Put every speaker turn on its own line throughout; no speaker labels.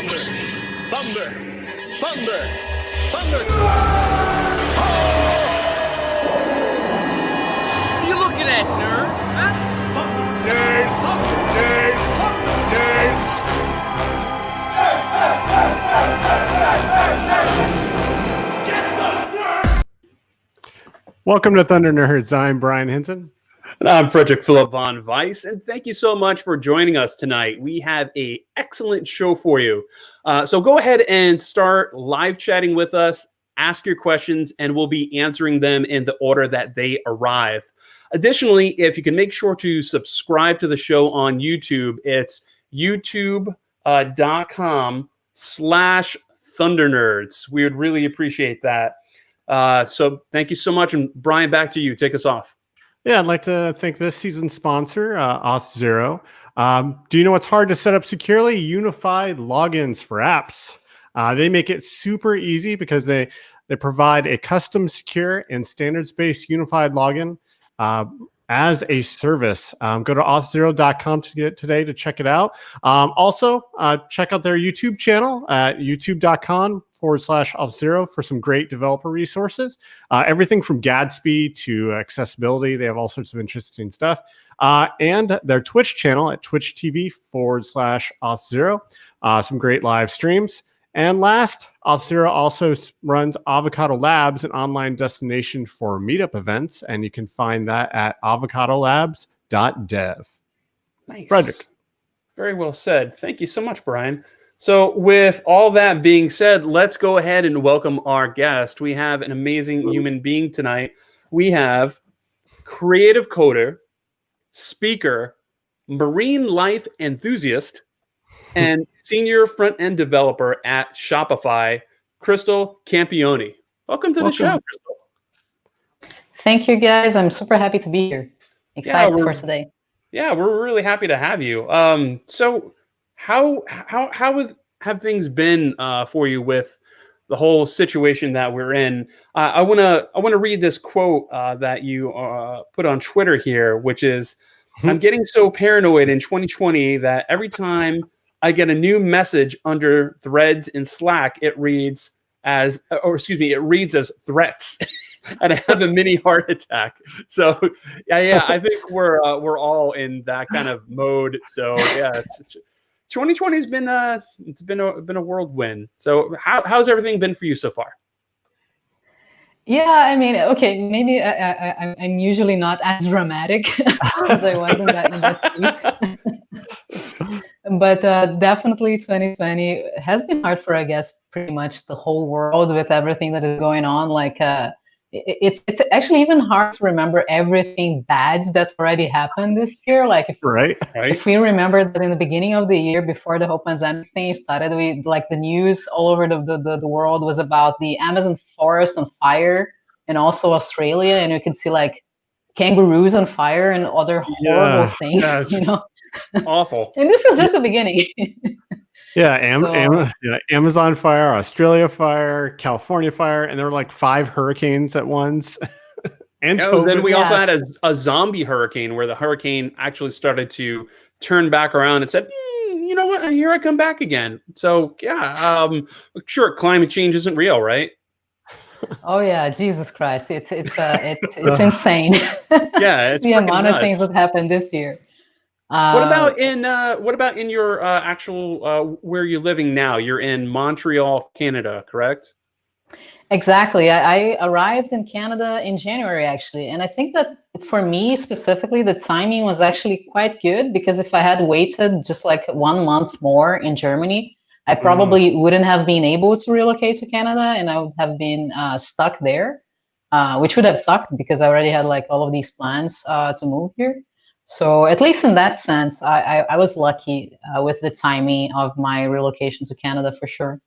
Thunder, thunder, thunder, thunder. Oh!
What are you looking at, nerd? Huh?
Nerds, nerds, nerds.
Welcome to Thunder Nerds. I'm Brian Hinton.
And I'm Frederick Philip von Weiss, and thank you so much for joining us tonight. We have an excellent show for you. So go ahead and start live chatting with us, ask your questions, and we'll be answering them in the order that they arrive. Additionally, if you can make sure to subscribe to the show on YouTube, it's youtube.com/thundernerds. We would really appreciate that. So thank you so much. And Brian, back to you. Take us off.
Yeah, I'd like to thank this season's sponsor, Auth0. Do you know what's hard to set up securely? Unified logins for apps. They make it super easy because they provide a custom, secure, and standards-based unified login as a service. Go to auth0.com today to check it out. Also, check out their YouTube channel at youtube.com/auth0 for some great developer resources. Everything from Gatsby to accessibility. They have all sorts of interesting stuff. And their Twitch channel at twitch.tv/auth0. Some great live streams. And last, Auth0 also runs Avocado Labs, an online destination for meetup events, and you can find that at avocadolabs.dev.
Nice.
Frederick.
Very well said. Thank you so much, Brian. So with all that being said, let's go ahead and welcome our guest. We have an amazing human being tonight. We have creative coder, speaker, marine life enthusiast, and senior front-end developer at Shopify, Krystal Campioni. Welcome to the show, Krystal.
Thank you, guys. I'm super happy to be here. Excited for today.
Yeah, we're really happy to have you. So how have things been for you with the whole situation that we're in? I wanna read this quote that you put on Twitter here, which is, "I'm getting so paranoid in 2020 that every time I get a new message under threads in Slack, it reads as threats." And I have a mini heart attack. So yeah, I think we're all in that kind of mode. So yeah, 2020 has been a whirlwind. So how's everything been for you so far?
Yeah, I mean, okay, maybe I'm usually not as dramatic as I was in that tweet. But definitely 2020 has been hard for, I guess, pretty much the whole world with everything that is going on. Like, it's actually even hard to remember everything bad that already happened this year. Like, if we remember that in the beginning of the year, before the whole pandemic thing started, we like the news all over the world was about the Amazon forest on fire, and also Australia, and you could see like kangaroos on fire and other horrible things.
Yeah,
you know,
awful.
And this was just the beginning.
Amazon fire, Australia fire, California fire, and there were like 5 hurricanes at once. And
then we also had a zombie hurricane where the hurricane actually started to turn back around and said, you know what, here I come back again. So yeah, sure, climate change isn't real, right?
Oh yeah, Jesus Christ, it's insane.
Yeah, it's
the amount
nuts.
of things that happened this year.
What about in your actual where you're living now? You're in Montreal, Canada, correct?
Exactly. I arrived in Canada in January, actually. And I think that for me specifically, the timing was actually quite good, because if I had waited just like 1 month more in Germany, I probably wouldn't have been able to relocate to Canada, and I would have been stuck there, which would have sucked because I already had like all of these plans to move here. So at least in that sense, I was lucky with the timing of my relocation to Canada for sure.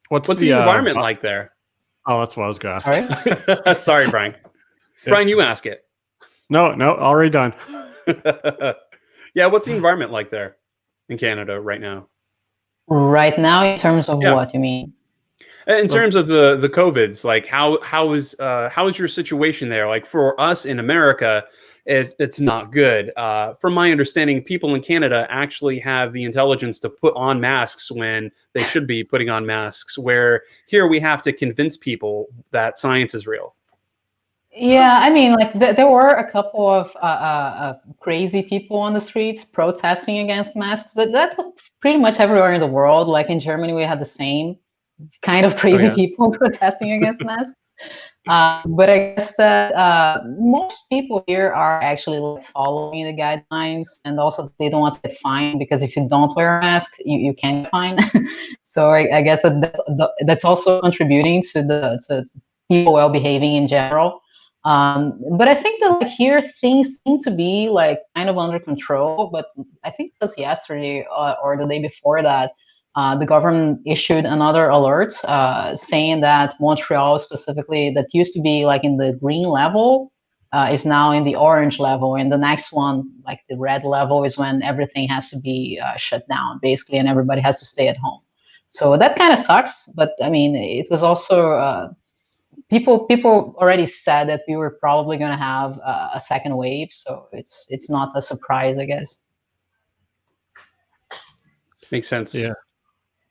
What's the environment like there?
Oh, that's what I was going to ask.
Sorry? Sorry, Brian. Brian, you ask it.
No, already done.
Yeah, what's the environment like there in Canada right now?
Right now, in terms of what you mean?
In terms of the COVIDs, like how is your situation there? Like for us in America, it's not good. From my understanding, people in Canada actually have the intelligence to put on masks when they should be putting on masks, where here we have to convince people that science is real.
Yeah, I mean, like there were a couple of crazy people on the streets protesting against masks, but that was pretty much everywhere in the world. Like in Germany, we had the same kind of crazy
yeah.
people protesting against masks. But I guess that most people here are actually like following the guidelines, and also they don't want to get fined, because if you don't wear a mask, you can get fined. So I guess that's also contributing to to people well behaving in general. But I think that like here things seem to be like kind of under control. But I think it was yesterday or the day before that, the government issued another alert saying that Montreal specifically, that used to be like in the green level, is now in the orange level, and the next one, like the red level, is when everything has to be shut down basically, and everybody has to stay at home. So that kind of sucks. But I mean, it was also people already said that we were probably going to have a second wave, so it's not a surprise, I guess.
Makes sense.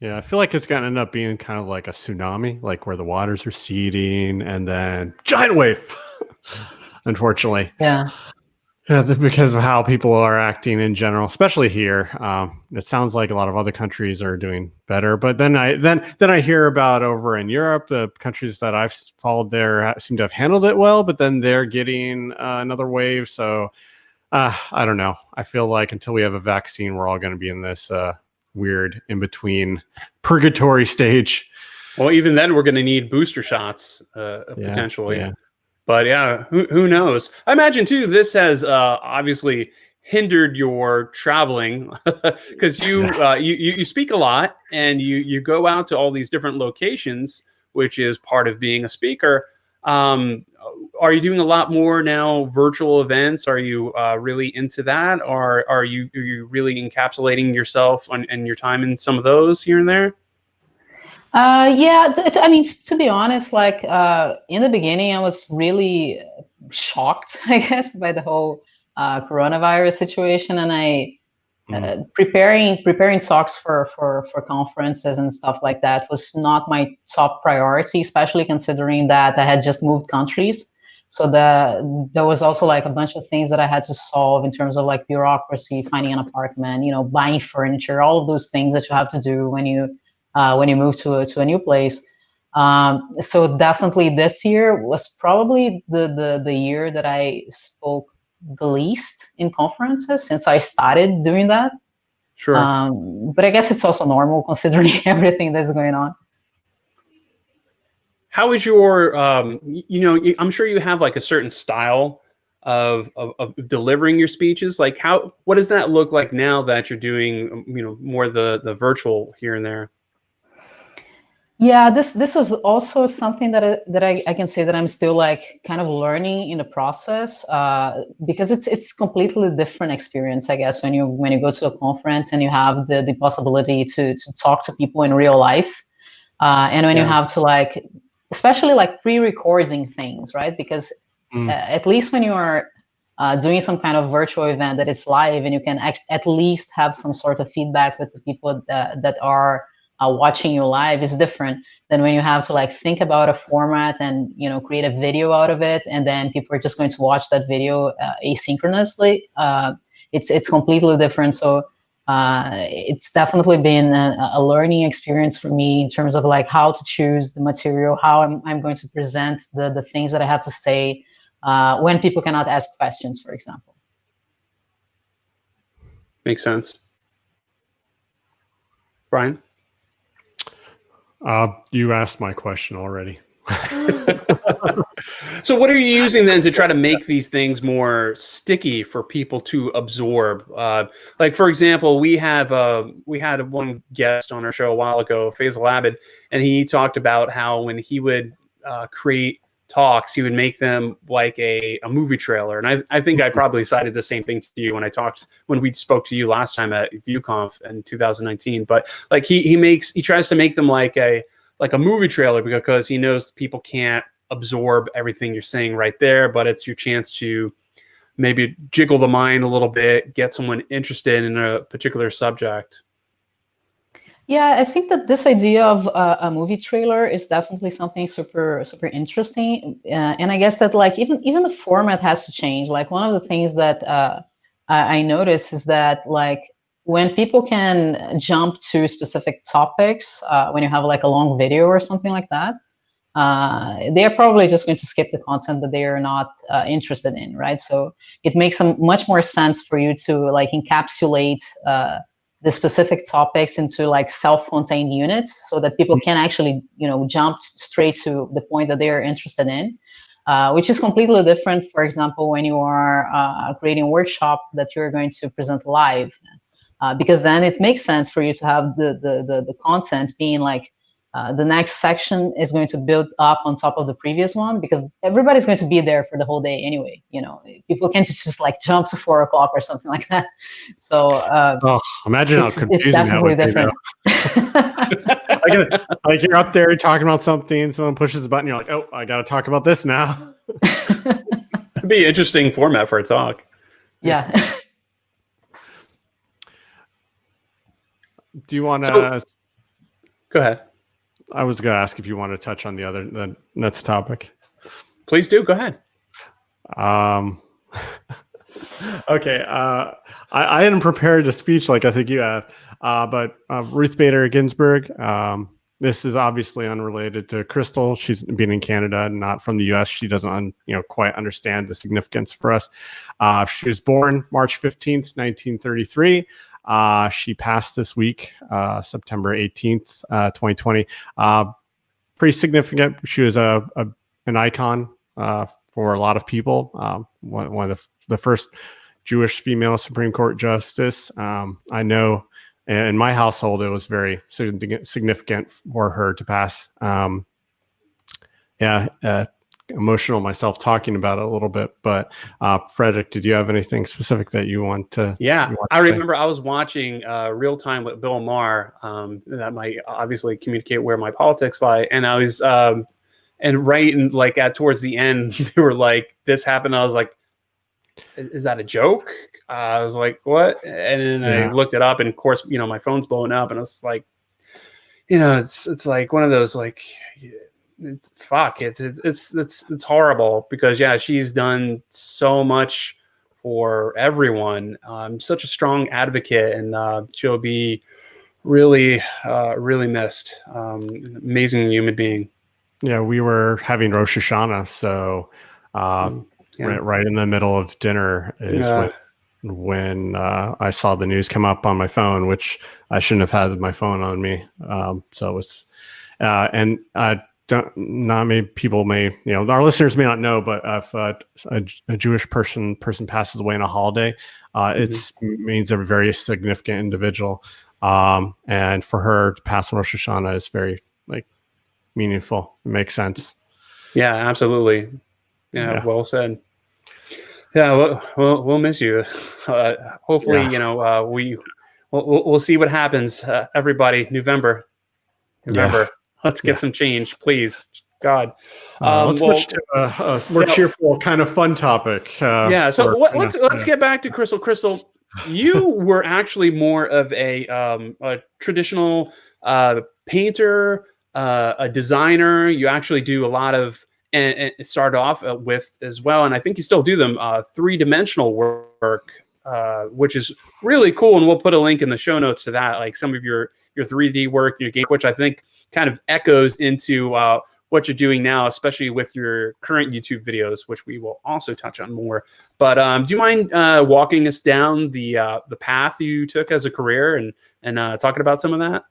Yeah, I feel like it's going to end up being kind of like a tsunami, like where the waters are receding and then giant wave, unfortunately.
Yeah.
Yeah, because of how people are acting in general, especially here. It sounds like a lot of other countries are doing better, but then I hear about over in Europe, the countries that I've followed there seem to have handled it well, but then they're getting another wave. So I don't know. I feel like until we have a vaccine, we're all going to be in this weird in between purgatory stage.
Well, even then, we're going to need booster shots potentially.
Yeah.
But yeah, who knows? I imagine too, this has obviously hindered your traveling because you speak a lot and you go out to all these different locations, which is part of being a speaker. Are you doing a lot more now virtual events? Are you really into that, or are you really encapsulating yourself and your time in some of those here and there?
Yeah, I mean, to be honest, like in the beginning, I was really shocked, I guess, by the whole coronavirus situation, and preparing talks for conferences and stuff like that was not my top priority, especially considering that I had just moved countries. So there was also like a bunch of things that I had to solve in terms of like bureaucracy, finding an apartment, buying furniture, all of those things that you have to do when you move to a new place. So definitely this year was probably the year that I spoke the least in conferences since I started doing that.
Sure.
But I guess it's also normal considering everything that's going on.
How is your, I'm sure you have like a certain style of delivering your speeches. Like what does that look like now that you're doing, more the virtual here and there?
Yeah, this was also something that I can say that I'm still like kind of learning in the process, because it's completely different experience, I guess, when you go to a conference and you have the possibility to talk to people in real life, and when you have to like, especially like pre-recording things, right? Because at least when you are doing some kind of virtual event that is live, and you can at least have some sort of feedback with the people that are watching you live, is different than when you have to like think about a format and create a video out of it, and then people are just going to watch that video asynchronously. It's completely different. So it's definitely been a learning experience for me in terms of like how to choose the material, how I'm going to present the things that I have to say when people cannot ask questions, for example.
Makes sense. Brian?
You asked my question already.
So what are you using then to try to make these things more sticky for people to absorb? Like, for example, we had one guest on our show a while ago, Faisal Abid, and he talked about how when he would create talks, he would make them like a movie trailer. And I think I probably cited the same thing to you when we spoke to you last time at VueConf in 2019. But like he tries to make them like a movie trailer, because he knows people can't absorb everything you're saying right there, but it's your chance to maybe jiggle the mind a little bit, get someone interested in a particular subject.
Yeah, I think that this idea of a movie trailer is definitely something super interesting, and I guess that like even the format has to change. Like one of the things that I notice is that like when people can jump to specific topics, when you have like a long video or something like that, they are probably just going to skip the content that they are not interested in, right? So it makes much more sense for you to like encapsulate the specific topics into like self-contained units so that people can actually, jump straight to the point that they are interested in, which is completely different, for example, when you are creating a workshop that you're going to present live, because then it makes sense for you to have the content being like, the next section is going to build up on top of the previous one because everybody's going to be there for the whole day anyway. People can't just like jump to 4 o'clock or something like that. So
imagine how confusing that would be. Like you're up there talking about something, someone pushes the button, you're like, oh, I got to talk about this now.
It'd be an interesting format for a talk.
Yeah.
Do you want to?
Go ahead.
I was going to ask if you want to touch on the next topic.
Please do. Go ahead.
Okay. I hadn't prepared a speech like I think you have, but Ruth Bader Ginsburg. This is obviously unrelated to Krystal. She's been in Canada, not from the U.S. She doesn't, quite understand the significance for us. She was born March 15th, 1933. She passed this week, September 18th, 2020. Pretty significant. She was an icon for a lot of people. One of the first Jewish female Supreme Court justice. I know in my household, it was very significant for her to pass. Emotional myself talking about it a little bit, but Frederick, did you have anything specific that you want to?
Yeah, I remember I was watching Real Time with Bill Maher. That might obviously communicate where my politics lie, and I was and right and like towards the end, they were like, "This happened." I was like, "Is that a joke?" I was like, "What?" And then I looked it up, and of course, my phone's blowing up, and I was like, it's like one of those like. It's horrible because she's done so much for everyone. Such a strong advocate, and she'll be really missed. Amazing human being.
Yeah, we were having Rosh Hashanah, so right in the middle of dinner is when I saw the news come up on my phone, which I shouldn't have had my phone on me. So it was not many people may, our listeners may not know, but if a Jewish person passes away on a holiday, it means they're a very significant individual. And for her to pass on Rosh Hashanah is very meaningful. It makes sense.
Yeah, absolutely. Yeah. Well said. Yeah, we'll miss you. Hopefully, we'll see what happens. Everybody, November.
Yeah.
Let's get some change, please. God.
Let's switch to a more cheerful, kind of fun topic.
So let's get back to Krystal. Krystal, you were actually more of a traditional painter, a designer. You actually do a lot of and started off with as well, and I think you still do them 3-dimensional work. Which is really cool, and we'll put a link in the show notes to that. Like some of your 3D work, your game, which I think kind of echoes into what you're doing now, especially with your current YouTube videos, which we will also touch on more. But do you mind walking us down the path you took as a career and talking about some of that?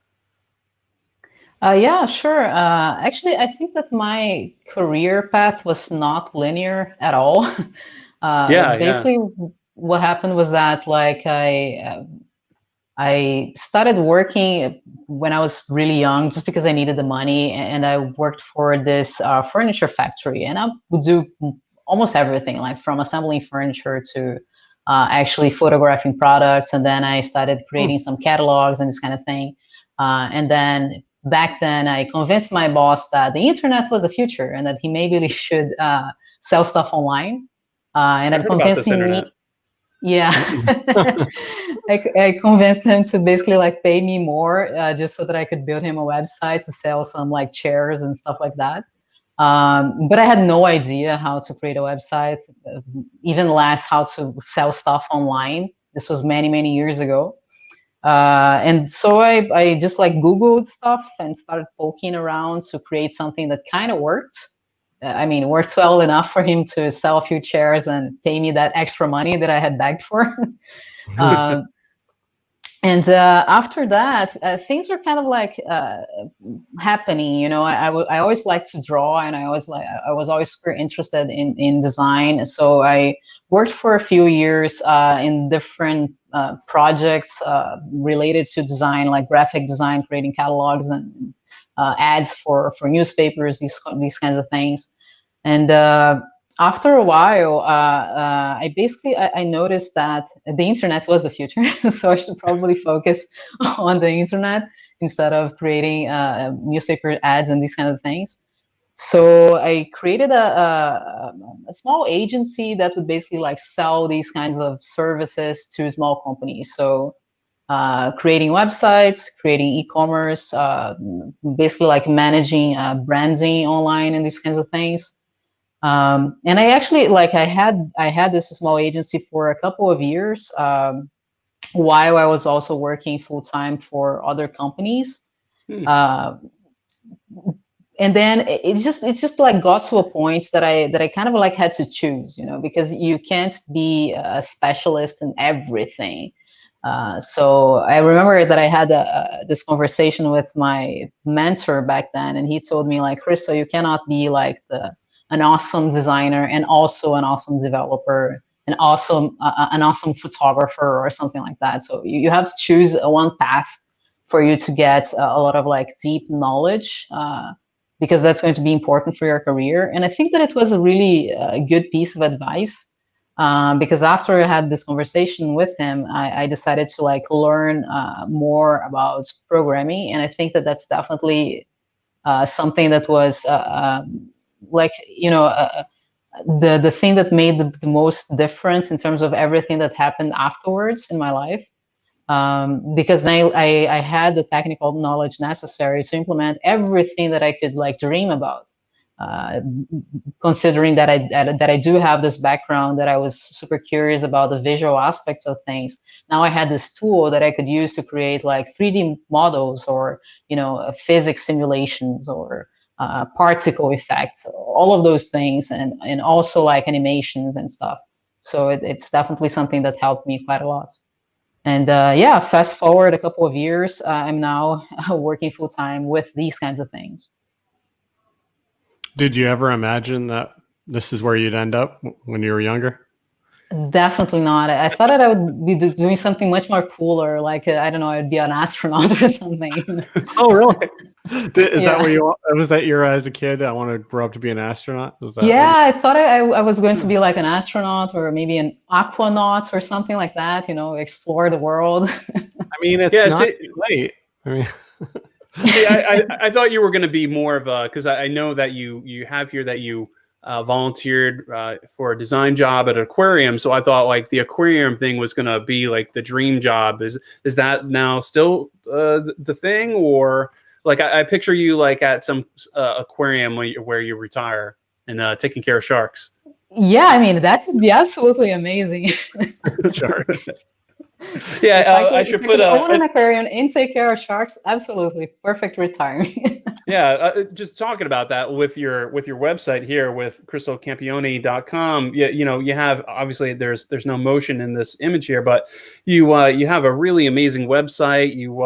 Yeah, sure. Actually, I think that my career path was not linear at all. Basically. What happened was that I started working when I was really young, just because I needed the money, and I worked for this furniture factory, and I would do almost everything, like from assembling furniture to actually photographing products, and then I started creating some catalogs and this kind of thing. And then back then, I convinced my boss that the internet was the future and that he maybe should sell stuff online. And
I
I'm
heard about this
convincing
internet.
me. Yeah, I convinced him to basically like pay me more just so that I could build him a website to sell some like chairs and stuff like that. But I had no idea how to create a website, even less how to sell stuff online. This was many, many years ago. And so I just like Googled stuff and started poking around to create something that kind of worked. I mean, it worked well enough for him to sell a few chairs and pay me that extra money that I had begged for. uh, and after that, things were kind of like happening. You know, I always liked to draw, and I was always super interested in design. So I worked for a few years in different projects related to design, like graphic design, creating catalogs and ads for newspapers, these kinds of things. And after a while, I noticed that the internet was the future, so I should probably focus on the internet instead of creating newspaper ads and these kind of things. So I created a small agency that would basically like sell these kinds of services to small companies. So creating websites, creating e-commerce, basically like managing branding online and these kinds of things. And I actually like I had this small agency for a couple of years while I was also working full time for other companies. Uh, and then it just like got to a point that I kind of like had to choose, you know, because you can't be a specialist in everything. So I remember that I had this conversation with my mentor back then, and he told me like, Krystal, you cannot be like an awesome designer and also an awesome developer and also an awesome photographer or something like that. So you have to choose one path for you to get a lot of like deep knowledge, because that's going to be important for your career. And I think that it was a really good piece of advice, because after I had this conversation with him, I decided to like learn more about programming. And I think that that's definitely something that was like, you know, the thing that made the most difference in terms of everything that happened afterwards in my life. Because then I had the technical knowledge necessary to implement everything that I could like dream about. Considering that I do have this background, that I was super curious about the visual aspects of things. Now I had this tool that I could use to create like 3D models, or you know, physics simulations, or particle effects, all of those things, and also like animations and stuff. So it's definitely something that helped me quite a lot. And yeah, fast forward a couple of years, I'm now working full time with these kinds of things.
Did you ever imagine that this is where you'd end up when you were younger?
Definitely not. I thought that I would be doing something much more cooler, like I don't know, I'd be an astronaut or something.
Oh, really? Is that
Yeah.
what you was that your as a kid? I want to grow up to be an astronaut. Was that what
Yeah, I thought I was going to be like an astronaut or maybe an aquanaut or something like that, you know, explore the world.
I mean, it's
Yeah,
not
see,
too late. I mean,
see, I thought you were going to be more of a, because I know that you have here that you volunteered for a design job at an aquarium. So I thought like the aquarium thing was going to be like the dream job. Is that now still the thing, or like I picture you like at some aquarium where you retire and taking care of sharks.
Yeah, I mean, that would be absolutely amazing.
sharks.
Yeah, I should put
own an aquarium and take care of sharks. Absolutely perfect retirement.
Yeah, just talking about that with your website here with krystalcampioni.com. You know, you have obviously there's no motion in this image here, but you have a really amazing website. You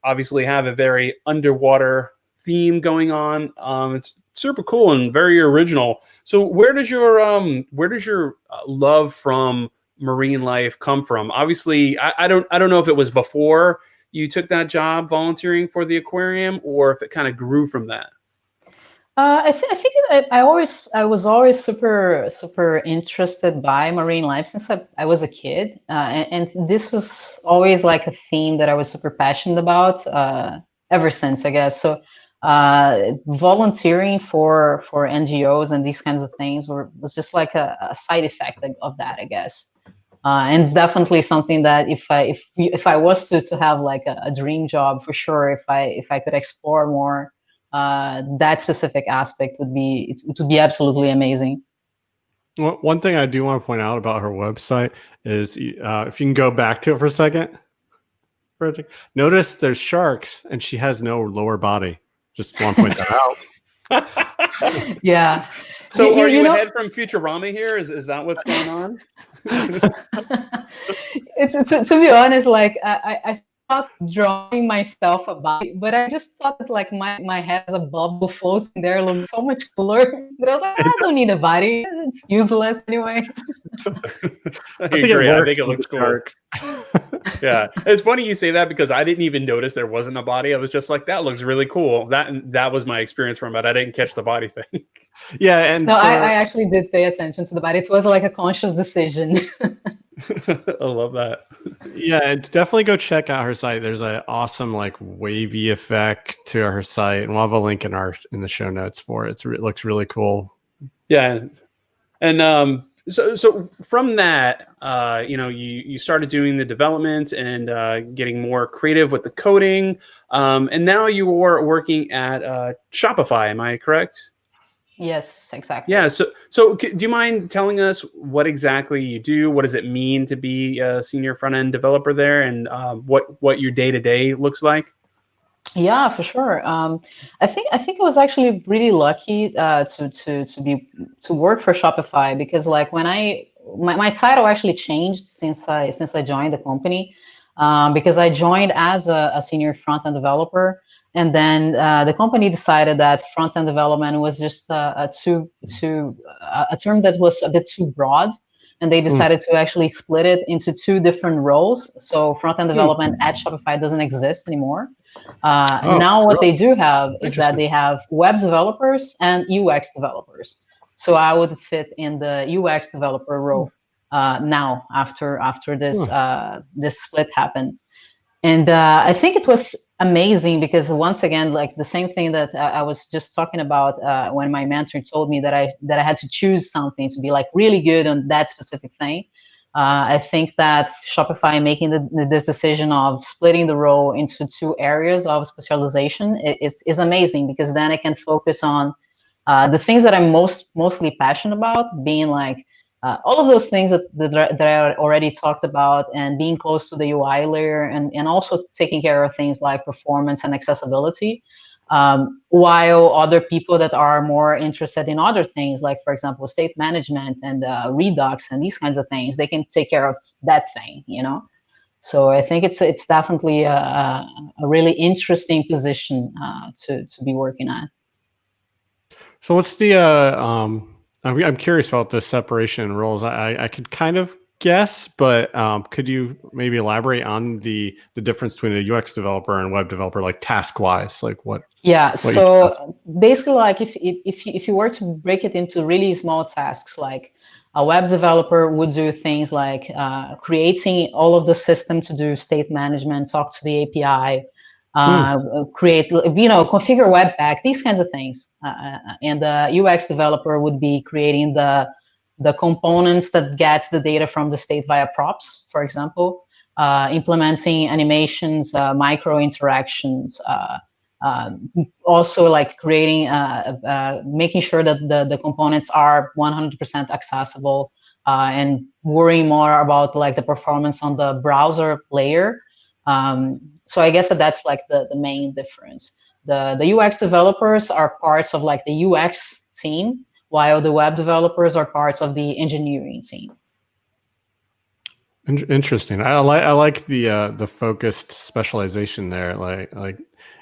obviously have a very underwater theme going on. It's super cool and very original. So where does your love from marine life come from? Obviously, I don't know if it was before you took that job volunteering for the aquarium, or if it kind of grew from that.
I think I was always super interested by marine life since I was a kid, and this was always like a theme that I was super passionate about ever since, I guess. So volunteering for NGOs and these kinds of things was just like a side effect of that, I guess. And it's definitely something that if I was to have like a dream job, for sure, if I could explore more, that specific aspect would be absolutely amazing.
One thing I do want to point out about her website is if you can go back to it for a second, Frederick, notice there's sharks and she has no lower body. Just want to point that out.
Yeah.
So are you ahead from Futurama here? Is that what's going on?
It's to be honest, like I thought drawing myself a body, but I just thought that like my head as a bubble floating there looks so much cooler. But I was like, I don't need a body. It's useless anyway.
I agree. I think it looks cool. Yeah, it's funny you say that because I didn't even notice there wasn't a body. I was just like, that looks really cool. That was my experience from it. I didn't catch the body thing.
Yeah, and
no, I actually did pay attention to the body. It was like a conscious decision.
I love that.
Yeah, and definitely go check out her site. There's an awesome like wavy effect to her site, and we'll have a link in the show notes for it. It looks really cool.
Yeah, and so from that, you started doing the development and getting more creative with the coding, and now you are working at Shopify. Am I correct?
Yes, exactly.
Yeah. So do you mind telling us what exactly you do? What does it mean to be a senior front end developer there, and what your day to day looks like?
Yeah, for sure. I think I was actually really lucky to work for Shopify because like when my title actually changed since I joined the company, because I joined as a senior front end developer. And then the company decided that front-end development was just a term that was a bit too broad, and they decided to actually split it into two different roles. So front-end development at Shopify doesn't exist anymore. Now what they do have is that they have web developers and UX developers. So I would fit in the UX developer role now after this split happened. And I think it was amazing because once again, like the same thing that I was just talking about when my mentor told me that I had to choose something to be like really good on that specific thing. I think that Shopify making this decision of splitting the role into two areas of specialization is amazing because then I can focus on the things that I'm mostly passionate about, being like all of those things that I already talked about, and being close to the UI layer, and also taking care of things like performance and accessibility, while other people that are more interested in other things, like, for example, state management and Redux and these kinds of things, they can take care of that thing, So I think it's definitely a really interesting position to be working at.
So what's the I'm curious about the separation in roles. I could kind of guess, but could you maybe elaborate on the difference between a UX developer and web developer, like task wise, like what?
Yeah. So basically, like if you were to break it into really small tasks, like a web developer would do things like creating all of the system to do state management, talk to the API, create, configure Webpack, these kinds of things. And the UX developer would be creating the components that gets the data from the state via props, for example, implementing animations, micro interactions, also like creating, making sure that the components are 100% accessible, and worrying more about like the performance on the browser layer. So I guess that's like the main difference. The UX developers are parts of like the UX team, while the web developers are parts of the engineering team.
Interesting. I like the focused specialization there. Like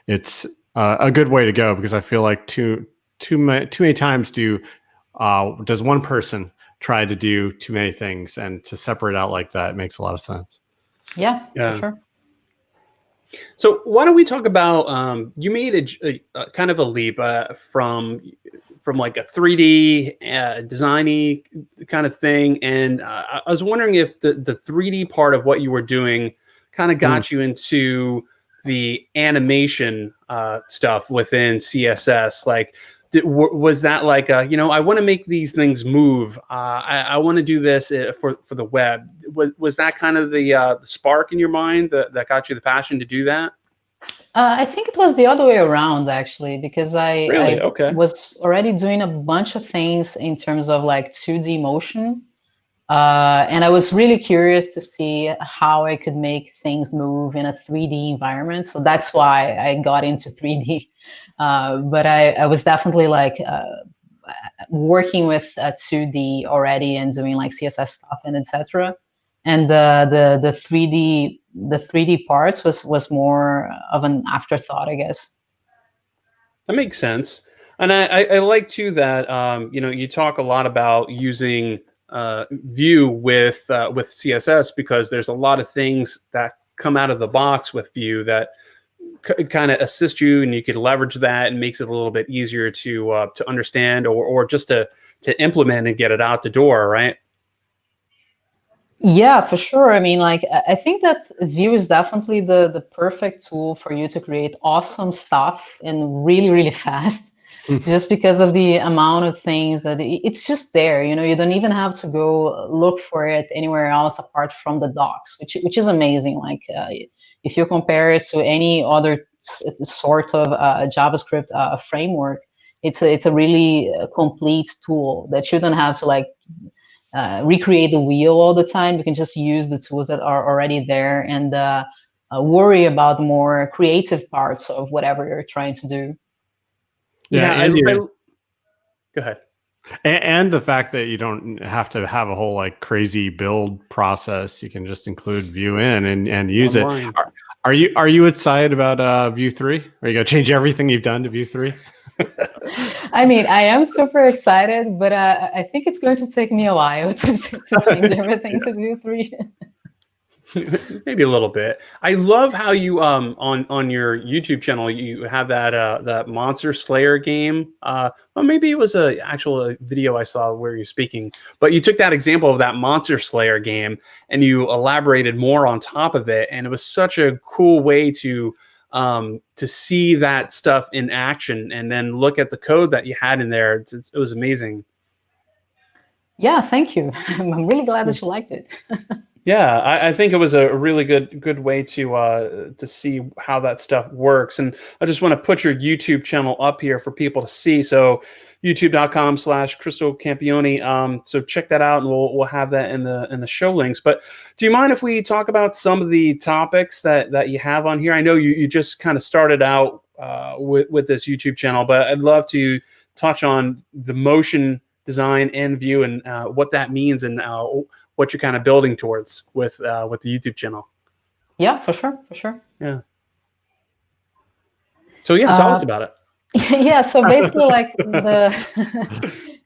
it's a good way to go, because I feel like too many times does one person try to do too many things, and to separate out like that makes a lot of sense.
Yeah. For sure.
So why don't we talk about, you made a kind of a leap from like a 3D designy kind of thing. And I was wondering if the 3D part of what you were doing kind of got you into the animation stuff within CSS. Like, was that like, I want to make these things move. I want to do this for the web. Was that kind of the spark in your mind that got you the passion to do that?
I think it was the other way around, actually, because
Really?
I
Okay.
was already doing a bunch of things in terms of like 2D motion. And I was really curious to see how I could make things move in a 3D environment. So that's why I got into 3D. But I was definitely like working with 2D already and doing like CSS stuff and etc. And the 3D parts was more of an afterthought, I guess.
That makes sense. And I like too that you talk a lot about using Vue with CSS, because there's a lot of things that come out of the box with Vue that kind of assist you, and you could leverage that and makes it a little bit easier to understand or just to implement and get it out the door, right?
Yeah, for sure. I mean, like, I think that Vue is definitely the perfect tool for you to create awesome stuff and really, really fast, just because of the amount of things that it's just there. You don't even have to go look for it anywhere else apart from the docs, which is amazing. Like, if you compare it to any other sort of JavaScript framework, it's a really complete tool that you don't have to like recreate the wheel all the time. You can just use the tools that are already there and worry about more creative parts of whatever you're trying to do.
Yeah,
Yeah, go ahead.
and the fact that you don't have to have a whole like crazy build process. You can just include Vue in and use
Online.
it. Are you excited about Vue 3? Are you gonna change everything you've done to Vue 3?
I mean, I am super excited, but I think it's going to take me a while to change everything to Vue 3.
Maybe a little bit. I love how you on your YouTube channel you have that Monster Slayer game. Well, maybe it was a actual video I saw where you're speaking, but you took that example of that Monster Slayer game and you elaborated more on top of it, and it was such a cool way to see that stuff in action and then look at the code that you had in there. It was amazing.
Yeah, thank you. I'm really glad that you liked it.
Yeah, I think it was a really good way to see how that stuff works. And I just want to put your YouTube channel up here for people to see. So youtube.com/Krystal Campioni. So check that out, and we'll have that in the show links. But do you mind if we talk about some of the topics that you have on here? I know you just kind of started out with this YouTube channel, but I'd love to touch on the motion design and Vue and what that means and what you're kind of building towards with the YouTube channel.
Yeah, for sure.
Yeah. So yeah, tell us about it.
Yeah, so basically like I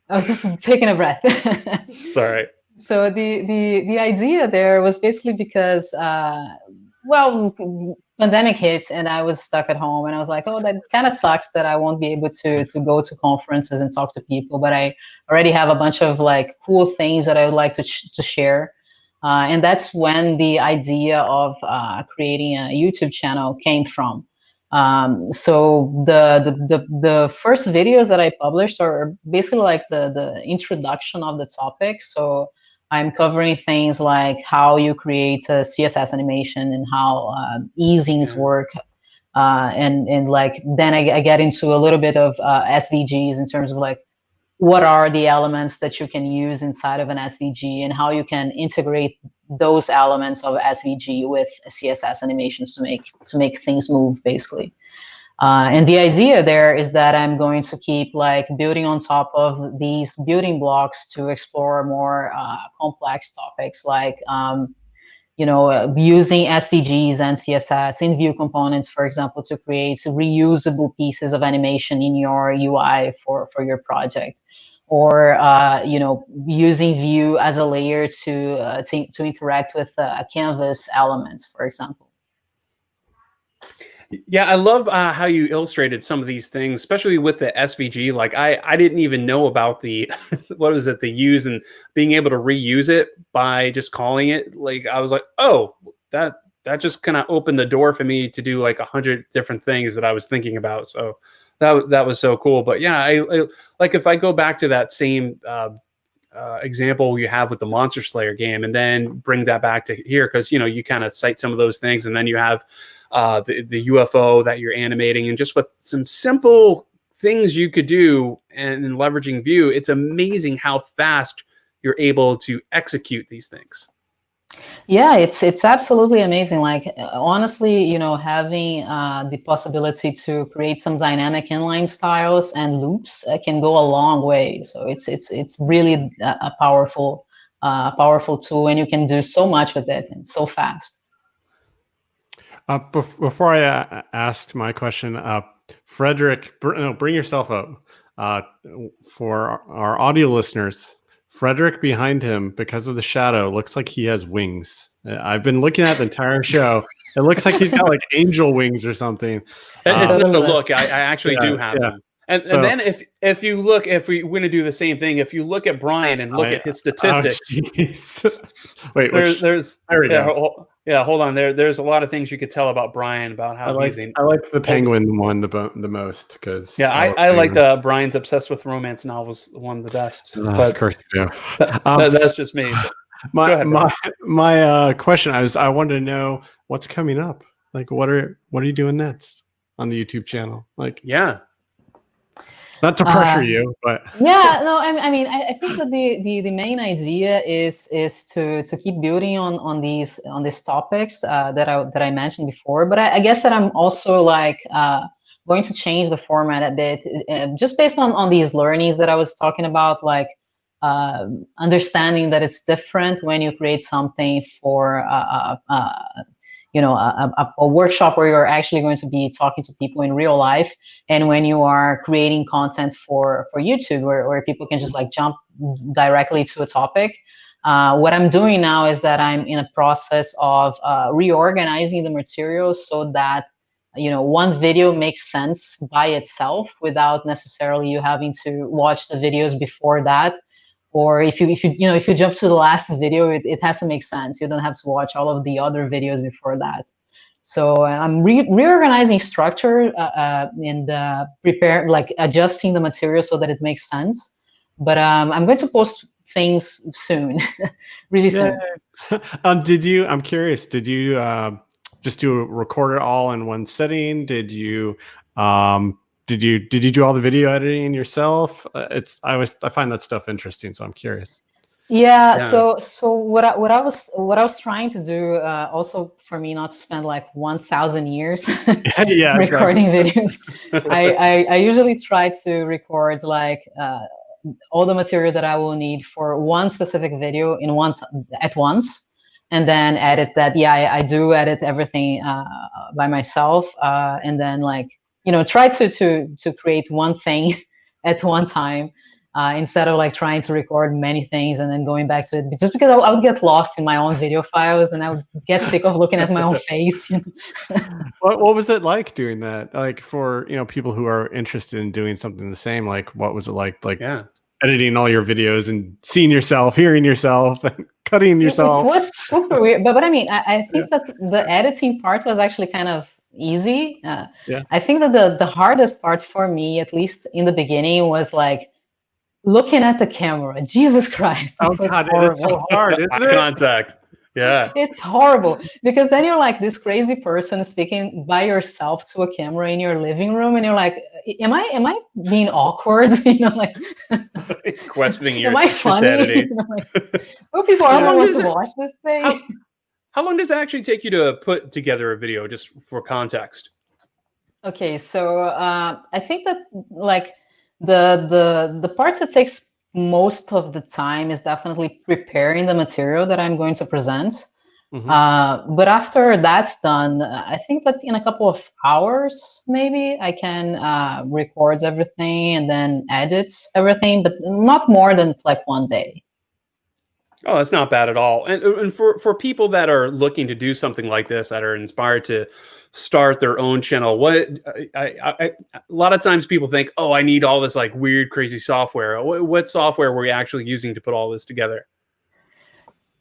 was just taking a breath.
Sorry.
So the idea there was basically because pandemic hits and I was stuck at home and I was like, oh, that kind of sucks that I won't be able to go to conferences and talk to people, but I already have a bunch of like cool things that I would like to share. And that's when the idea of creating a YouTube channel came from. So the first videos that I published are basically like the introduction of the topic. So I'm covering things like how you create a CSS animation and how easings work. And like then I get into a little bit of SVGs in terms of like what are the elements that you can use inside of an SVG and how you can integrate those elements of SVG with CSS animations to make things move, basically. And the idea there is that I'm going to keep like building on top of these building blocks to explore more complex topics like using SVGs and CSS in Vue components, for example, to create reusable pieces of animation in your UI for your project, or using Vue as a layer to interact with canvas elements, for example.
Yeah, I love how you illustrated some of these things, especially with the SVG. Like I didn't even know about the what was it, the use and being able to reuse it by just calling it. Like I was like, oh, that just kind of opened the door for me to do like 100 different things that I was thinking about. So that was so cool. But yeah, I like if I go back to that same example you have with the Monster Slayer game, and then bring that back to here, because you kind of cite some of those things, and then you have the UFO that you're animating, and just with some simple things you could do and leveraging Vue, it's amazing how fast you're able to execute these things.
Yeah, it's absolutely amazing. Like honestly, having the possibility to create some dynamic inline styles and loops can go a long way. So it's really a powerful tool, and you can do so much with it and so fast.
Before I asked my question, Frederick, bring yourself up for our audio listeners. Frederick behind him, because of the shadow, looks like he has wings. I've been looking at the entire show. It looks like he's got like angel wings or something.
It's not a look. I actually do have them. And then if you look, if we're going to do the same thing, if you look at Brian and look at his statistics,
wait,
there's
there we go.
Hold on. There's a lot of things you could tell about Brian, about how
I like the penguin one the most, because
I like the Brian's obsessed with romance novels one the best. But
of course you do.
That's just me.
My question I wanted to know what's coming up. Like what are you doing next on the YouTube channel? Like not to pressure you, but
yeah, no, I mean, I think that the main idea is to keep building on these topics that I mentioned before. But I guess that I'm also like going to change the format a bit, just based on these learnings that I was talking about, like understanding that it's different when you create something for a workshop where you're actually going to be talking to people in real life, and when you are creating content for YouTube, where people can just like jump directly to a topic. What I'm doing now is that I'm in a process of reorganizing the materials so that one video makes sense by itself without necessarily you having to watch the videos before that. Or if you jump to the last video, it has to make sense. You don't have to watch all of the other videos before that. So I'm reorganizing structure and adjusting the material so that it makes sense. But I'm going to post things soon, really soon.
I'm curious, did you just record it all in one setting? Did you do all the video editing yourself? I find that stuff interesting, so I'm curious.
Yeah. So what I was trying to do, also for me not to spend like 1,000 years recording videos. I usually try to record like all the material that I will need for one specific video at once, and then edit that. Yeah, I do edit everything by myself, and then like try to create one thing at one time, instead of like trying to record many things and then going back to it, just because I would get lost in my own video files and I would get sick of looking at my own face.
What was it like doing that? Like for people who are interested in doing something the same, like what was it like editing all your videos and seeing yourself, hearing yourself, and cutting yourself?
It was super weird, but I mean, I think that the editing part was actually kind of easy. I think that the hardest part for me, at least in the beginning, was like looking at the camera. Jesus Christ.
Oh God, it's so hard, isn't it?
Contact. Yeah.
It's horrible, because then you're like this crazy person speaking by yourself to a camera in your living room, and you're like, am I being awkward? Like
questioning your
am I funny? Oh, people are going to watch this thing.
How long does it actually take you to put together a video, just for context?
Okay, so I think that like the part that takes most of the time is definitely preparing the material that I'm going to present. Mm-hmm. But after that's done, I think that in a couple of hours, maybe I can record everything and then edit everything, but not more than like one day.
Oh, that's not bad at all. And for people that are looking to do something like this, that are inspired to start their own channel, a lot of times people think, oh, I need all this like weird, crazy software. What software were you actually using to put all this together?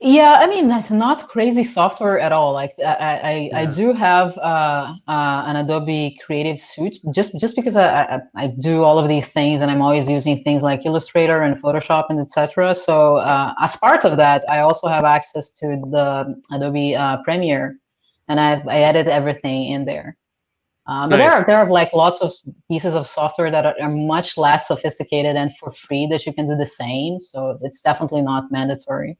Yeah, I mean, like, not crazy software at all. Like I do have an Adobe Creative Suite just because I do all of these things and I'm always using things like Illustrator and Photoshop and etc. So as part of that, I also have access to the Adobe Premiere, and I edit everything in there. But
Nice.
there are like lots of pieces of software that are much less sophisticated and for free that you can do the same. So it's definitely not mandatory.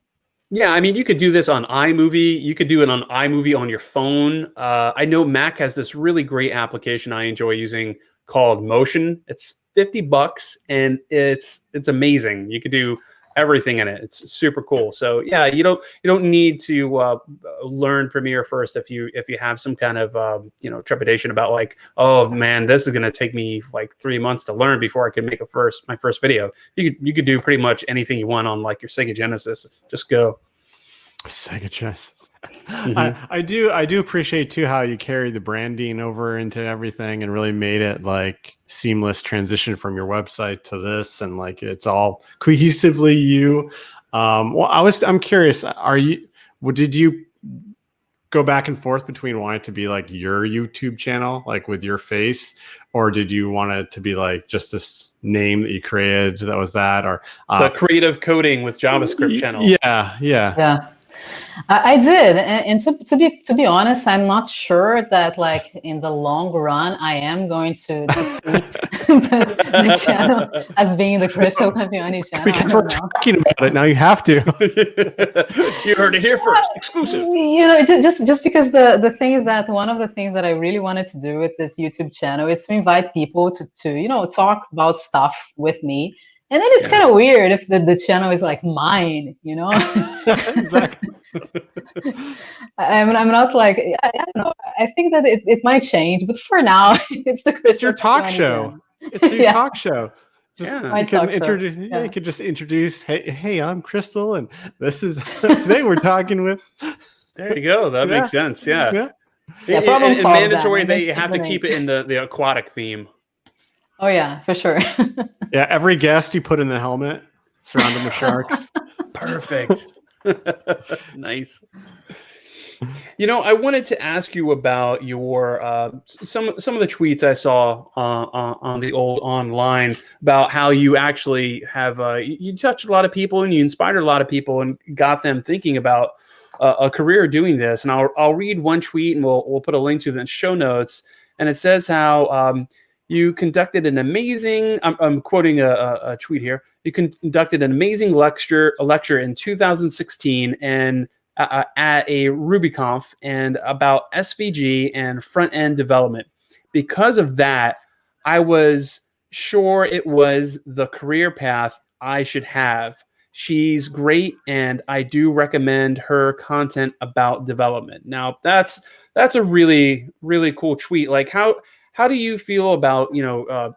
Yeah, I mean, you could do this on iMovie. You could do it on iMovie on your phone. I know Mac has this really great application I enjoy using called Motion. It's $50 and it's amazing. You could do everything in it. It's super cool. So yeah, you don't need to learn Premiere first if you have some kind of trepidation about like, oh man, this is gonna take me like 3 months to learn before I can make my first video. You could do pretty much anything you want on like your Sega Genesis. Just go.
Sega Genesis.
Mhm.
I do appreciate too how you carry the branding over into everything and really made it like seamless transition from your website to this, and like it's all cohesively you. Well, I'm curious. Did you go back and forth between wanting it to be like your YouTube channel, like with your face, or did you want it to be like just this name that you created that was that, or
The creative coding with JavaScript channel.
yeah.
Yeah. I did, and to be honest, I'm not sure that like in the long run I am going to keep the channel as being the Krystal Campioni channel. I
Because we're
don't know.
talking about it now, you have to.
You heard it here first, exclusive.
You know, just because the thing is that one of the things that I really wanted to do with this YouTube channel is to invite people to talk about stuff with me. And then it's kind of weird if the channel is like mine,
Exactly.
I'm not like, I don't know. I think that it might change, but for now, it's the Krystal
It's your talk
Campioni
show.
channel.
It's your
Yeah.
talk show. Just
Yeah.
My
you can
talk show.
introduce. Yeah,
Yeah.
you could just introduce. Hey, I'm Krystal, and this is today we're talking with.
There you go. That makes sense. Yeah.
Yeah,
And-
problem
and
solved
mandatory
then.
that
And
you
then
have to
keep
keep it in the aquatic theme.
Oh yeah, for sure.
Yeah, every guest you put in the helmet, surround them with sharks.
Perfect. Nice. I wanted to ask you about your some of the tweets I saw on the old online about how you actually have you touched a lot of people and you inspired a lot of people and got them thinking about a career doing this. And I'll read one tweet and we'll put a link to it in the show notes. And it says how you conducted an amazing. I'm quoting a tweet here. You conducted an amazing lecture in 2016 and at a RubyConf and about SVG and front-end development. Because of that, I was sure it was the career path I should have. She's great, and I do recommend her content about development. Now, that's a really, really cool tweet. Like, how do you feel about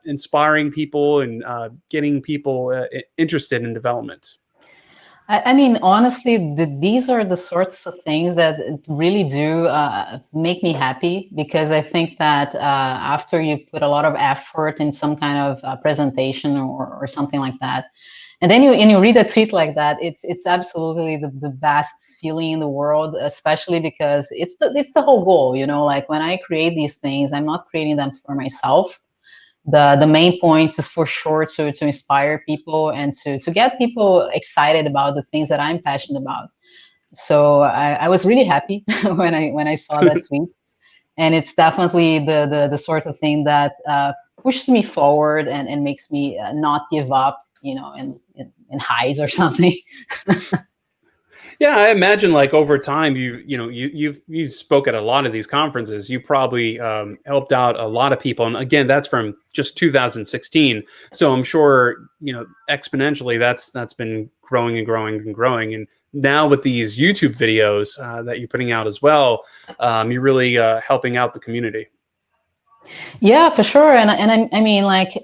inspiring people and getting people interested in development?
I mean, honestly, these are the sorts of things that really do make me happy, because I think that after you put a lot of effort in some kind of presentation or something like that, and then you read a tweet like that, it's absolutely the best feeling in the world, especially because it's the whole goal. Like when I create these things, I'm not creating them for myself. The main point is for sure to inspire people and to get people excited about the things that I'm passionate about. So I was really happy when I saw that tweet, and it's definitely the sort of thing that pushes me forward and makes me not give up, in highs or something.
Yeah, I imagine like over time you spoke at a lot of these conferences. You probably helped out a lot of people, and again, that's from just 2016. So I'm sure exponentially that's been growing and growing and growing. And now with these YouTube videos that you're putting out as well, you're really helping out the community.
Yeah, for sure. And I mean, like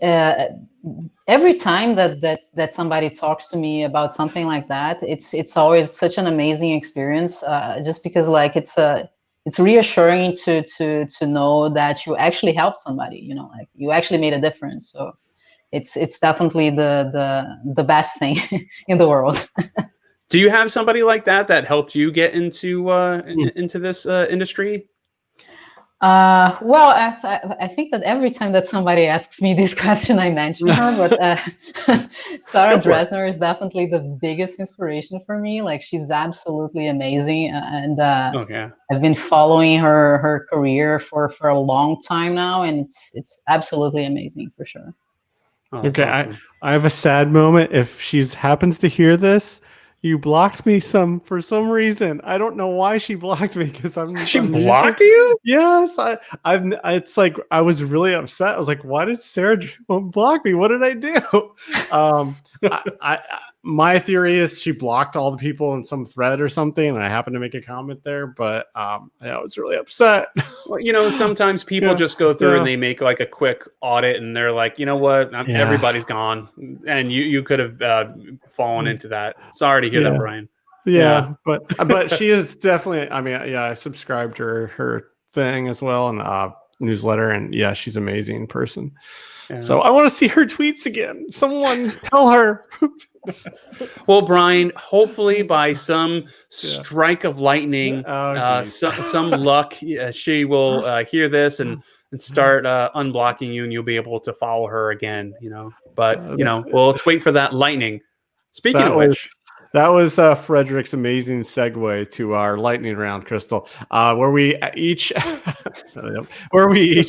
every time that somebody talks to me about something like that, it's always such an amazing experience. Just because like it's reassuring to know that you actually helped somebody. Like you actually made a difference. So it's definitely the best thing in the world.
Do you have somebody like that helped you get into into this industry?
Well, I think that every time that somebody asks me this question, I mention her, but Sarah
Go for it.
Dresner is definitely the biggest inspiration for me. Like, she's absolutely amazing, and
Oh yeah.
I've been following her career for a long time now, and it's absolutely amazing for sure.
Oh, that's
Okay,
awesome.
I have a sad moment. If she happens to hear this, you blocked me for some reason. I don't know why she blocked me because
She
I'm
blocked you?
Yes, it's like I was really upset. I was like, why did Sarah block me? What did I do? My theory is she blocked all the people in some thread or something, and I happened to make a comment there, but I was really upset.
Well, sometimes people just go through and they make like a quick audit, and they're like, you know what, everybody's gone, and you could have fallen into that. Sorry to hear that, Brian.
Yeah, but she is definitely. I mean, yeah, I subscribed to her thing as well, and newsletter, and yeah, she's an amazing person.
Yeah.
So I want to see her tweets again. Someone tell her.
Well, Brian, hopefully by some strike of lightning, some luck, she will hear this and start unblocking you, and you'll be able to follow her again. But well, let's wait for that lightning. Speaking of which.
That was Frederick's amazing segue to our lightning round, Krystal, where we each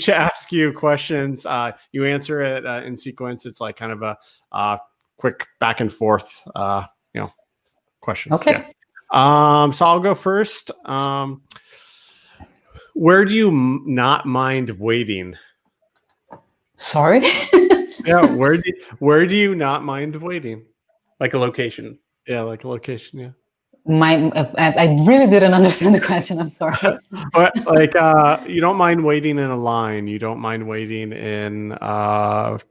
ask you questions. You answer it in sequence. It's like kind of a quick back and forth, question.
Okay.
Yeah. So I'll go first. Where do you not mind waiting?
Sorry.
Yeah. Where do you not mind waiting?
Like a location.
Yeah, like a location. Yeah.
I really didn't understand the question. I'm sorry.
But like, you don't mind waiting in a line. You don't mind waiting in.
Okay.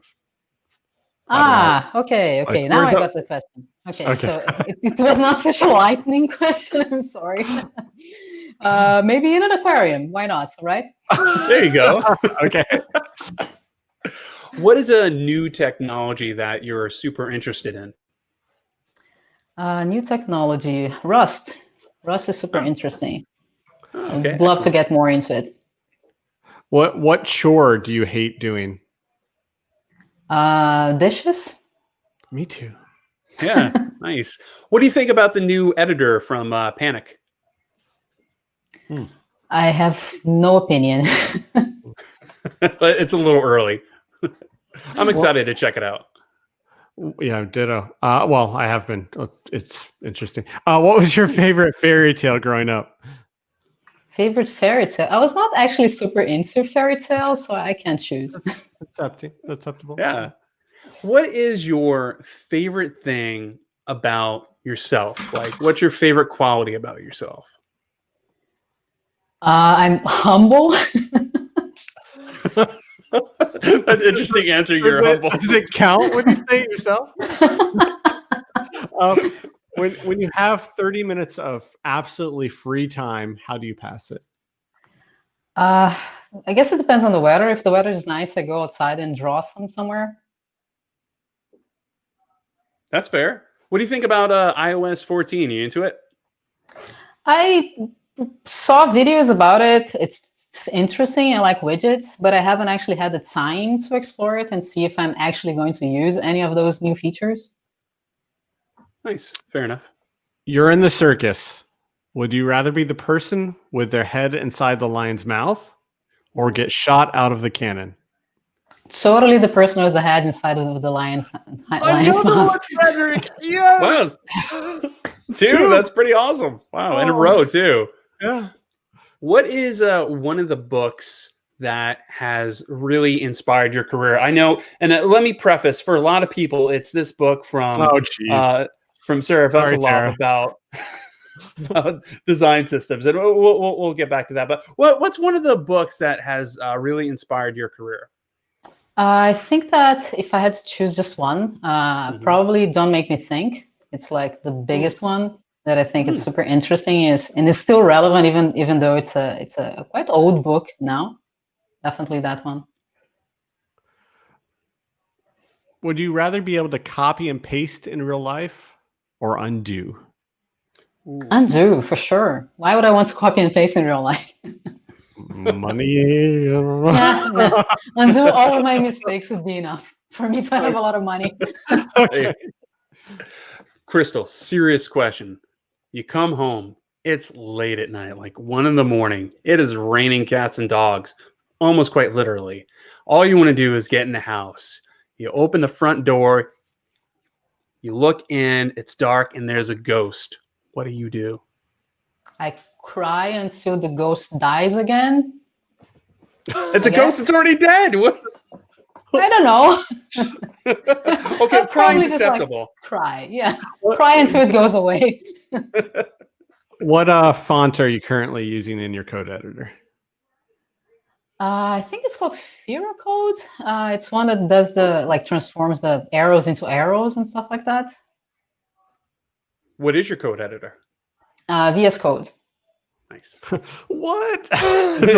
Like,
Now I got the question. Okay. So it was not such a lightning question. I'm sorry. Maybe in an aquarium. Why not? Right?
There you go.
Okay.
What is a new technology that you're super interested in?
New technology, Rust. Rust is super interesting.
Okay,
I'd love to get more into it.
What chore do you hate doing?
Dishes.
Me too.
Yeah, nice. What do you think about the new editor from Panic?
I have no opinion.
It's a little early. I'm excited to check it out.
Yeah, ditto. Well, I have been. It's interesting. What was your favorite fairy tale growing up?
Favorite fairy tale? I was not actually super into fairy tales, so I can't choose.
That's acceptable.
Yeah. What is your favorite thing about yourself? Like, what's your favorite quality about yourself?
I'm humble.
That's an interesting answer. You're humble.
Does it count when you say it yourself? When you have 30 minutes of absolutely free time, how do you pass it?
I guess it depends on the weather. If the weather is nice, I go outside and draw somewhere.
That's fair. What do you think about iOS 14? Are you into it?
I saw videos about it. It's interesting. I like widgets, but I haven't actually had the time to explore it and see if I'm actually going to use any of those new features.
Nice. Fair enough.
You're in the circus. Would you rather be the person with their head inside the lion's mouth or get shot out of the cannon?
Totally the person with the head inside of the lion's mouth.
One, Frederick. Yes.
Wow. Two. That's pretty awesome. Wow. In a row, too.
Yeah.
What is one of the books that has really inspired your career? I know, and let me preface, for a lot of people, it's this book from Sarah Veselov about design systems, and we'll get back to that. But what's one of the books that has really inspired your career?
I think that if I had to choose just one, probably Don't Make Me Think. It's like the biggest one that I think is super interesting, and it's still relevant even though it's a quite old book now. Definitely that one.
Would you rather be able to copy and paste in real life or undo?
Undo for sure. Why would I want to copy and paste in real life?
Money.
Yeah, no. Undo all of my mistakes would be enough for me to have a lot of money.
Okay.
Krystal, serious question. You come home, it's late at night, like 1 a.m. It is raining cats and dogs, almost quite literally. All you want to do is get in the house. You open the front door, you look in, it's dark, and there's a ghost. What do?
I cry until the ghost dies again.
It's a ghost that's already dead. What?
I don't know.
Okay,
I'll probably
crying's
just, like,
acceptable.
cry. Yeah, cry until it goes away.
What font are you currently using in your code editor?
I think it's called Fira Code. It's one that does transforms the arrows into arrows and stuff like that.
What is your code editor?
VS Code.
Nice.
What?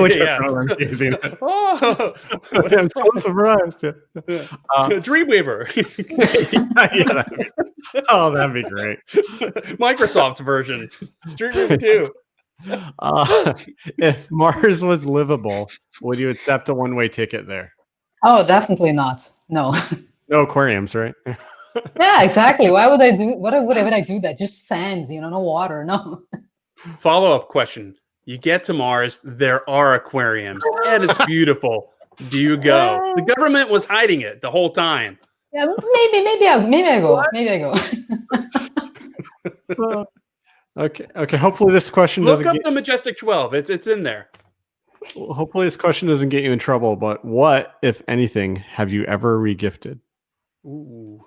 Which
Yeah.
I'm using it.
Oh,
I'm so surprised. Yeah.
Dreamweaver.
That'd be great.
Microsoft's version. Dreamweaver 2.
If Mars was livable, would you accept a one-way ticket there?
Oh, definitely not. No.
No aquariums, right?
Yeah, exactly. Why would I do? Would I do that? Just sands, no water. No.
Follow-up question. You get to Mars, there are aquariums, and it's beautiful. Do you go? The government was hiding it the whole time.
Yeah, maybe I go. Maybe I go.
Okay. Hopefully this question
Look
doesn't
up the Majestic 12. It's in there.
Hopefully this question doesn't get you in trouble. But what, if anything, have you ever regifted?
Ooh.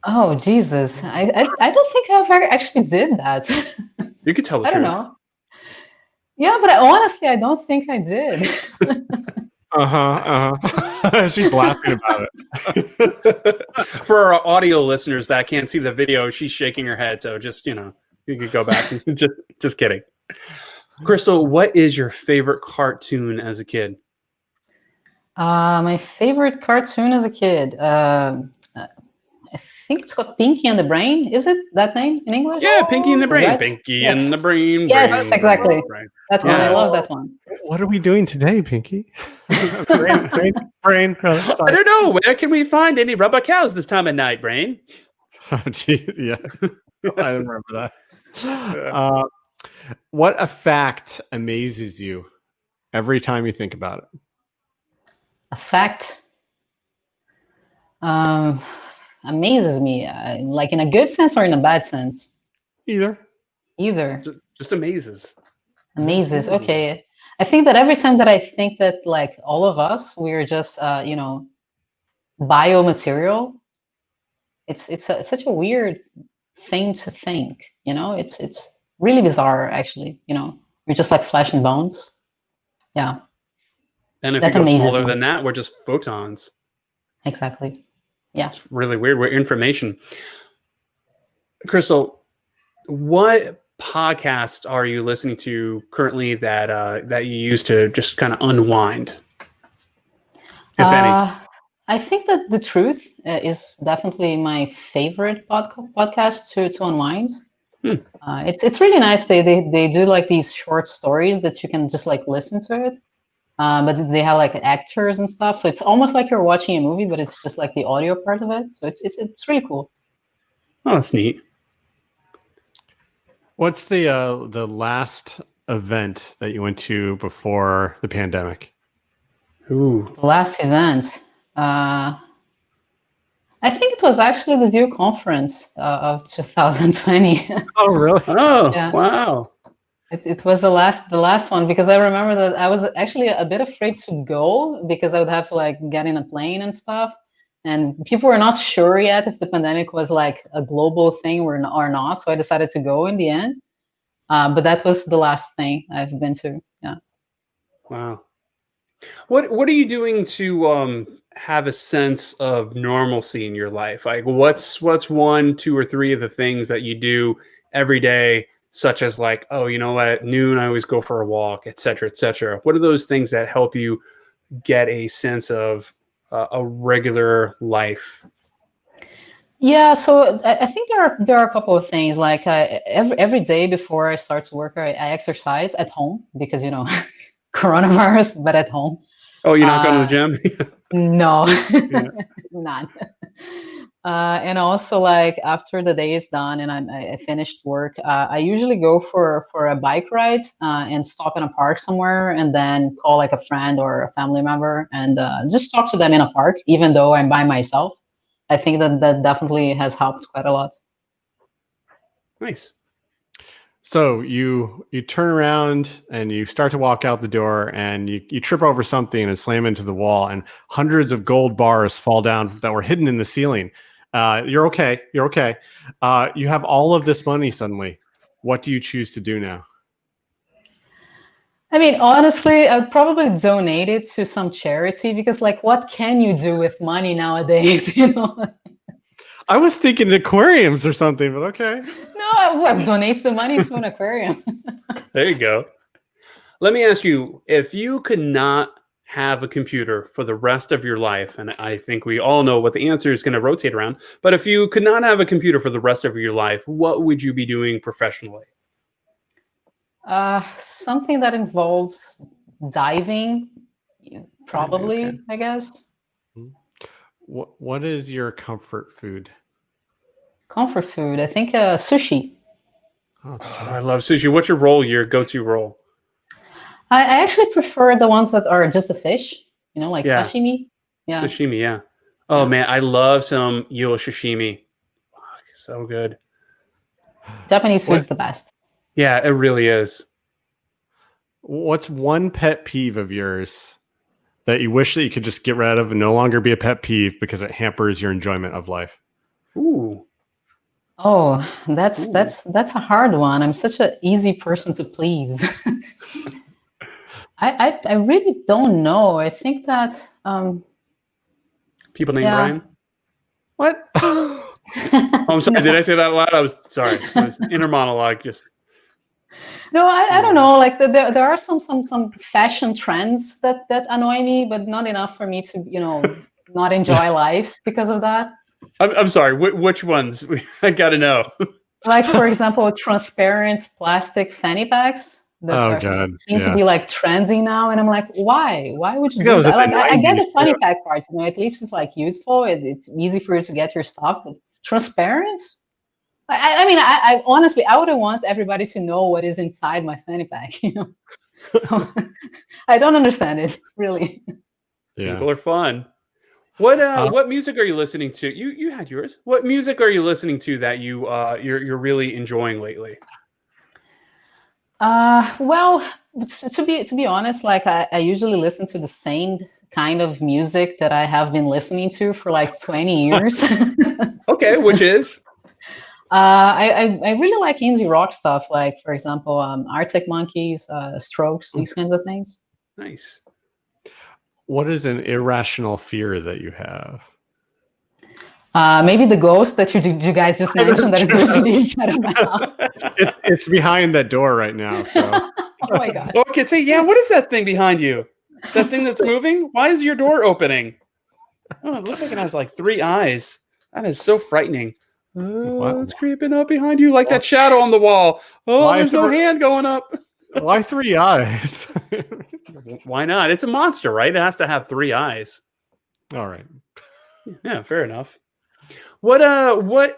Oh Jesus! I don't think I've ever actually did that.
You could tell the
I
truth.
don't know. Yeah, but honestly, I don't think I did.
She's laughing about it.
For our audio listeners that can't see the video, she's shaking her head. So just, you could go back. just kidding. Krystal, what is your favorite cartoon as a kid?
My favorite cartoon as a kid. I think it's called Pinky and the Brain. Is it that name in English?
Yeah, Pinky and the Brain.
Right?
Pinky
Yes.
and the Brain.
Yes, exactly.
Brain.
That one.
Yeah.
I love that one.
What are we doing today, Pinky? Brain. Oh,
I don't know. Where can we find any rubber cows this time of night, Brain?
Oh, geez, yeah. I remember that. What a fact amazes you every time you think about it?
A fact amazes me, like in a good sense or in a bad sense?
Either.
Just
amazes.
Amazes. Okay. I think that every time that I think that like all of us, we're just biomaterial. It's such a weird thing to think. It's really bizarre actually. We're just like flesh and bones. Yeah.
And if
That
you go
amazes
smaller
me.
than that, we're just photons.
Exactly. Yeah.
It's really weird. We're information. Krystal, what podcast are you listening to currently that you use to just kind of unwind, if any?
I think that The Truth is definitely my favorite podcast to unwind. It's really nice. They do like these short stories that you can just like listen to it. But they have like actors and stuff, so it's almost like you're watching a movie, but it's just like the audio part of it. So it's really cool.
Oh, that's neat.
What's the last event that you went to before the pandemic?
Ooh.
The last event, I think it was actually the Vue conference of 2020.
Oh, really?
Oh,
Yeah.
wow.
It was the last one, because I remember that I was actually a bit afraid to go because I would have to like get in a plane and stuff, and people were not sure yet if the pandemic was like a global thing or not. So I decided to go in the end. But that was the last thing I've been to. Yeah.
Wow. What are you doing to have a sense of normalcy in your life? Like what's 1, 2, or 3 of the things that you do every day, such as like, oh, you know what, at noon I always go for a walk, et cetera, et cetera. What are those things that help you get a sense of a regular life?
Yeah, so I think there are a couple of things. Like every day before I start to work, I exercise at home because coronavirus, but at home.
Oh, you're not going to the
Uh,
gym?
no,
Yeah.
none. And also, like after the day is done and I finished work, I usually go for a bike ride and stop in a park somewhere, and then call like a friend or a family member and just talk to them in a park, even though I'm by myself. I think that definitely has helped quite a lot.
Nice.
So you turn around and you start to walk out the door, and you trip over something and slam into the wall, and hundreds of gold bars fall down that were hidden in the ceiling. You're okay. You're okay. You have all of this money suddenly. What do you choose to do now?
I mean, honestly, I'd probably donate it to some charity because, like, what can you do with money nowadays?
I was thinking aquariums or something, but okay.
No, what, donate the money to an aquarium.
There you go. Let me ask you, if you could not have a computer for the rest of your life, and I think we all know what the answer is going to rotate around, but if you could not have a computer for the rest of your life, what would you be doing professionally?
Something that involves diving, probably,
Okay.
I guess.
What is your comfort food?
Comfort food, I think sushi.
Oh, it's
Oh,
good.
I love sushi. What's your roll, your go-to roll?
I actually prefer the ones that are just a fish, like
Yeah,
sashimi. Yeah,
sashimi, yeah. Oh,
yeah.
man, I love some eel sashimi. Fuck, so good.
Japanese
What?
food's the best.
Yeah, it really is.
What's one pet peeve of yours that you wish that you could just get rid of and no longer be a pet peeve because it hampers your enjoyment of life?
Ooh.
Oh, that's
Ooh.
that's a hard one. I'm such an easy person to please. I really don't know. I think that
People named
yeah.
Brian?
What?
Oh, I'm sorry.
No.
Did I say that out loud? I was sorry. It was inner monologue. Just
No, I don't know. Like there are some fashion trends that annoy me, but not enough for me to not enjoy life because of that.
I'm sorry. Which ones? I got to know.
Like for example, transparent plastic fanny packs that
Oh God,
seem to
yeah.
be like trendy now, and I'm like, why? Why would
I
you
think that
do
was
that?
in
Like
the
I get
90s.
the fanny pack part, at least it's like useful. It's easy for you to get your stuff. But transparent? I mean, I honestly, I wouldn't want everybody to know what is inside my fanny pack. So I don't understand it really.
Yeah.
People are fun. What music are you listening to? You had yours. What music are you listening to that you're really enjoying lately?
Well, to be honest, like I usually listen to the same kind of music that I have been listening to for like 20 years.
Okay, which is
I really like indie rock stuff, like for example, Arctic Monkeys, Strokes, these kinds of things.
nice.
What is an irrational fear that you have?
Maybe the ghost that you guys just mentioned that is going to be inside of my house.
It's behind that door right now. So
Oh my god!
Okay, say yeah. What is that thing behind you? That thing that's moving? Why is your door opening? Oh, it looks like it has like 3 eyes. That is so frightening.
Wow.
It's creeping up behind you like that shadow on the wall. Oh,
Why
there's no
three-
hand going up.
why 3 eyes?
Why not? It's a monster, right? It has to have 3 eyes.
All right.
Yeah, fair enough. What what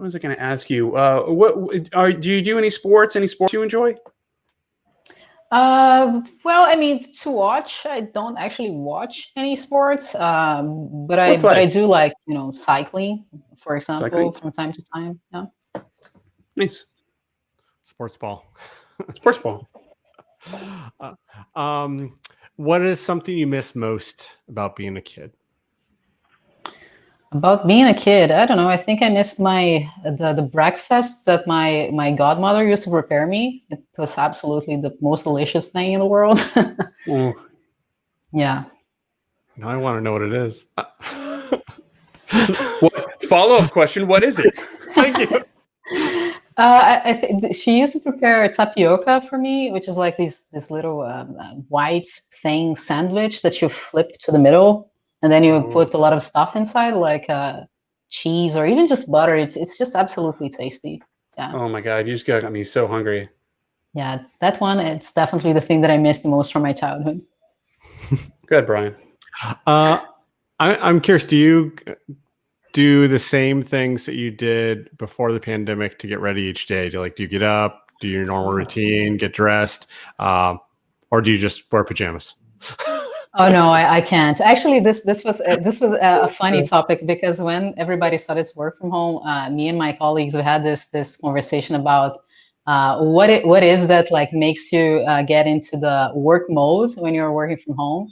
was I going to ask you? Do you do any sports? Any sports you enjoy?
Well, I mean, to watch, I don't actually watch any sports, but
Or
I
play?
do like cycling, for example,
Cycling?
from time to time. Yeah.
Nice.
Sports ball.
Sports ball.
Uh, um, what is something you miss most about being a kid?
About being a kid, I don't know. I think I missed the breakfasts that my godmother used to prepare me. It was absolutely the most delicious thing in the world.
Oh,
Yeah.
Now I want to know what it is.
what follow-up question? What is it?
Thank you.
She used to prepare tapioca for me, which is like this little white thing sandwich that you flip to the middle, and then you put a lot of stuff inside, like cheese or even just butter. It's just absolutely tasty. Yeah.
Oh my God, you just got me so hungry.
Yeah, that one, it's definitely the thing that I miss the most from my childhood.
Go ahead, Brian.
I'm curious, do you do the same things that you did before the pandemic to get ready each day? Do you get up, do your normal routine, get dressed, or do you just wear pajamas?
Oh no, I can't. Actually, this was a funny topic, because when everybody started to work from home, me and my colleagues, we had this conversation about what is that like makes you get into the work mode when you're working from home.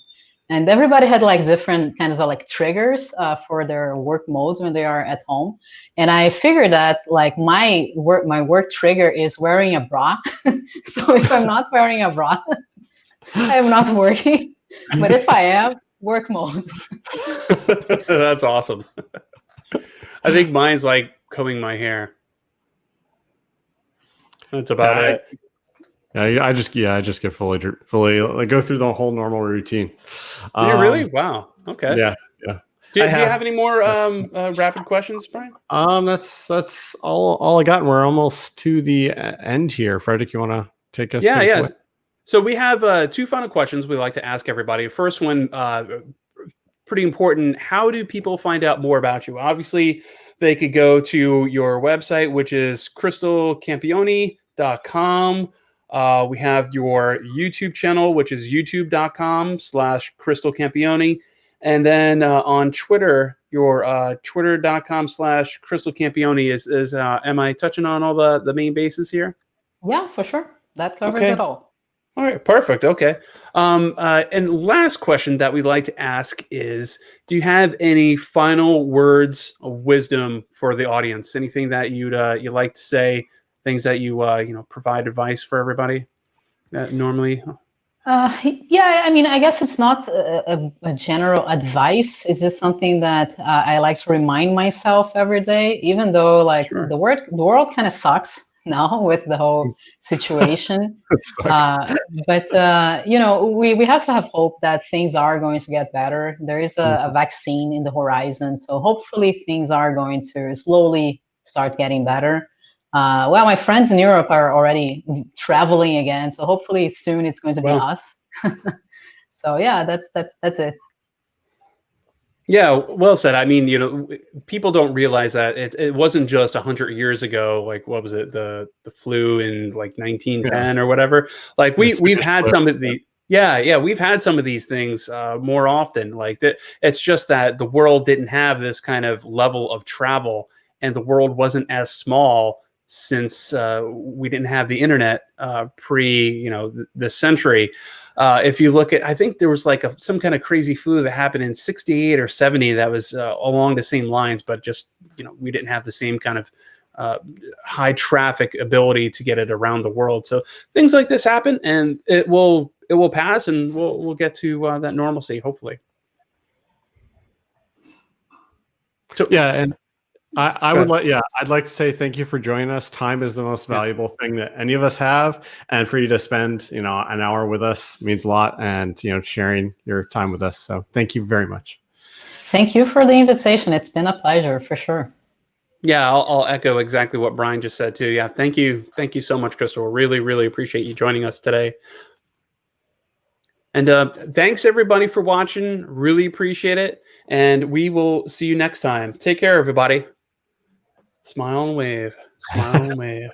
And everybody had like different kinds of like triggers for their work modes when they are at home. And I figured that like my work trigger is wearing a bra. So if I'm not wearing a bra, I am not working. But if I am, work mode.
That's awesome. I think mine's like combing my hair. That's about it.
Yeah, I just get fully like go through the whole normal routine.
You really? Wow. Okay.
Yeah.
Do you have any more rapid questions, Brian?
That's all I got. And we're almost to the end here. Frederick, you want to take us?
Yeah. So we have 2 final questions we like to ask everybody. First one, pretty important. How do people find out more about you? Obviously, they could go to your website, which is krystalcampioni.com. We have your YouTube channel, which is youtube.com/Krystal Campioni. And then on Twitter, your twitter.com/Krystal Campioni is am I touching on all the main bases here?
Yeah, for sure. That covers it all.
All right, perfect. Okay. And last question that we like to ask is, do you have any final words of wisdom for the audience? Anything that you'd like to say? Things that you provide advice for everybody normally?
Yeah, I mean, I guess it's not a general advice. It's just something that I like to remind myself every day, even though like
Sure.
the world kind of sucks now with the whole situation. But we have to have hope that things are going to get better. There is a vaccine in the horizon, so hopefully things are going to slowly start getting better. Well, my friends in Europe are already traveling again, so hopefully soon it's going to be us. So yeah, that's it.
Yeah, well said. I mean, people don't realize that it wasn't just 100 years ago. Like, what was it? The flu in like 1910 or whatever. Like we've had some of the we've had some of these things more often. Like that, it's just that the world didn't have this kind of level of travel, and the world wasn't as small since we didn't have the internet pre this century. If you look at, I think there was like some kind of crazy flu that happened in 68 or 70 that was along the same lines, but just we didn't have the same kind of high traffic ability to get it around the world. So things like this happen, and it will pass, and we'll get to that normalcy hopefully. So
yeah, and I'd like to say thank you for joining us. Time is the most valuable thing that any of us have, and for you to spend an hour with us means a lot, and sharing your time with us. So thank you very much.
Thank you for the invitation. It's been a pleasure for sure.
Yeah, I'll echo exactly what Brian just said too. Yeah, thank you so much, Krystal. Really, really appreciate you joining us today. And thanks everybody for watching. Really appreciate it, and we will see you next time. Take care, everybody. Smile and wave. Smile and wave.